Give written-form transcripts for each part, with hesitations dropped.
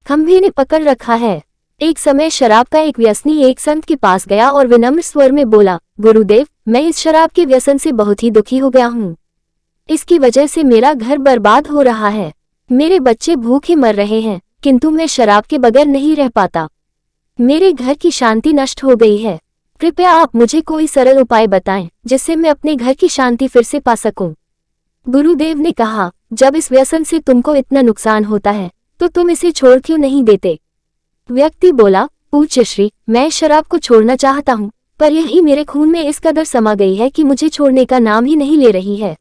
खंभे ने पकड़ रखा है। एक समय शराब का एक व्यसनी एक संत के पास गया और विनम्र स्वर में बोला, गुरुदेव, मैं इस शराब के व्यसन से बहुत ही दुखी हो गया हूँ। इसकी वजह से मेरा घर बर्बाद हो रहा है। मेरे बच्चे भूखे मर रहे हैं, किंतु मैं शराब के बगैर नहीं रह पाता। मेरे घर की शांति नष्ट हो गई है। कृपया आप मुझे कोई सरल उपाय बताएं जिससे मैं अपने घर की शांति फिर से पा सकूं। गुरुदेव ने कहा, जब इस व्यसन से तुमको इतना नुकसान होता है तो तुम इसे छोड़ क्यों नहीं देते? व्यक्ति बोला, पूज्य श्री, मैं शराब को छोड़ना चाहता हूँ, पर यही मेरे खून में इस कदर समा गई है कि मुझे छोड़ने का नाम ही नहीं ले रही है।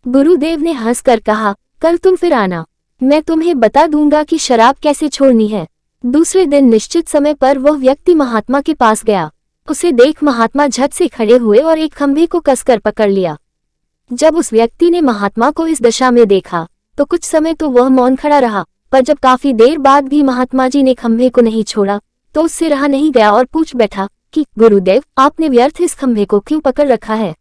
गुरुदेव ने हंसकर कहा, कल तुम फिर आना, मैं तुम्हें बता दूंगा कि शराब कैसे छोड़नी है। दूसरे दिन निश्चित समय पर वह व्यक्ति महात्मा के पास गया। उसे देख महात्मा झट से खड़े हुए और एक खंभे को कसकर पकड़ लिया। जब उस व्यक्ति ने महात्मा को इस दशा में देखा तो कुछ समय तो वह मौन खड़ा रहा, पर जब काफी देर बाद भी महात्मा जी ने खंभे को नहीं छोड़ा तो उससे रहा नहीं गया और पूछ बैठा कि गुरुदेव, आपने व्यर्थ इस खंभे को क्यों पकड़ रखा है?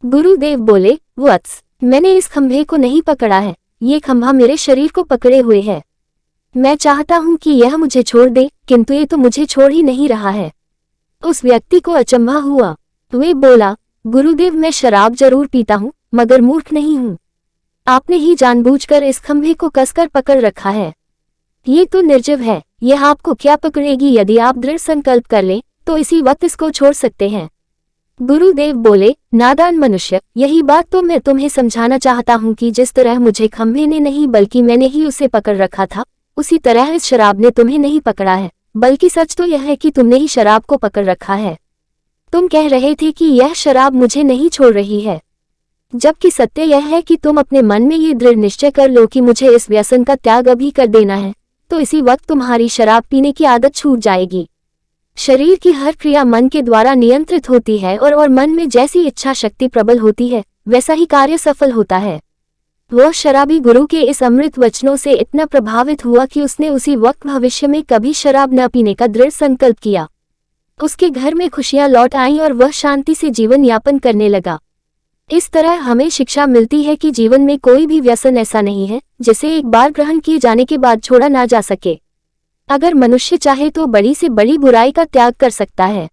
गुरुदेव बोले, वत्स, मैंने इस खंभे को नहीं पकड़ा है, ये खंभा मेरे शरीर को पकड़े हुए है। मैं चाहता हूँ कि यह मुझे छोड़ दे, किंतु ये तो मुझे छोड़ ही नहीं रहा है। उस व्यक्ति को अचंभा हुआ। वे बोला, गुरुदेव, मैं शराब जरूर पीता हूँ, मगर मूर्ख नहीं हूँ। आपने ही जानबूझकर इस खंभे को कसकर पकड़ रखा है। ये तो निर्जीव है, यह आपको क्या पकड़ेगी? यदि आप दृढ़ संकल्प कर लें तो इसी वक्त इसको छोड़ सकते हैं। गुरुदेव बोले, नादान मनुष्य, यही बात तो मैं तुम्हें समझाना चाहता हूँ कि जिस तरह मुझे खंभे ने नहीं बल्कि मैंने ही उसे पकड़ रखा था, उसी तरह इस शराब ने तुम्हें नहीं पकड़ा है, बल्कि सच तो यह है कि तुमने ही शराब को पकड़ रखा है। तुम कह रहे थे कि यह शराब मुझे नहीं छोड़ रही है, जबकि सत्य यह है कि तुम अपने मन में ये दृढ़ निश्चय कर लो कि मुझे इस व्यसन का त्याग अभी कर देना है, तो इसी वक्त तुम्हारी शराब पीने की आदत छूट जाएगी। शरीर की हर क्रिया मन के द्वारा नियंत्रित होती है और मन में जैसी इच्छा शक्ति प्रबल होती है वैसा ही कार्य सफल होता है। वह शराबी गुरु के इस अमृत वचनों से इतना प्रभावित हुआ कि उसने उसी वक्त भविष्य में कभी शराब न पीने का दृढ़ संकल्प किया। उसके घर में खुशियां लौट आईं और वह शांति से जीवन यापन करने लगा। इस तरह हमें शिक्षा मिलती है कि जीवन में कोई भी व्यसन ऐसा नहीं है जिसे एक बार ग्रहण किए जाने के बाद छोड़ा ना जा सके। अगर मनुष्य चाहे तो बड़ी से बड़ी बुराई का त्याग कर सकता है।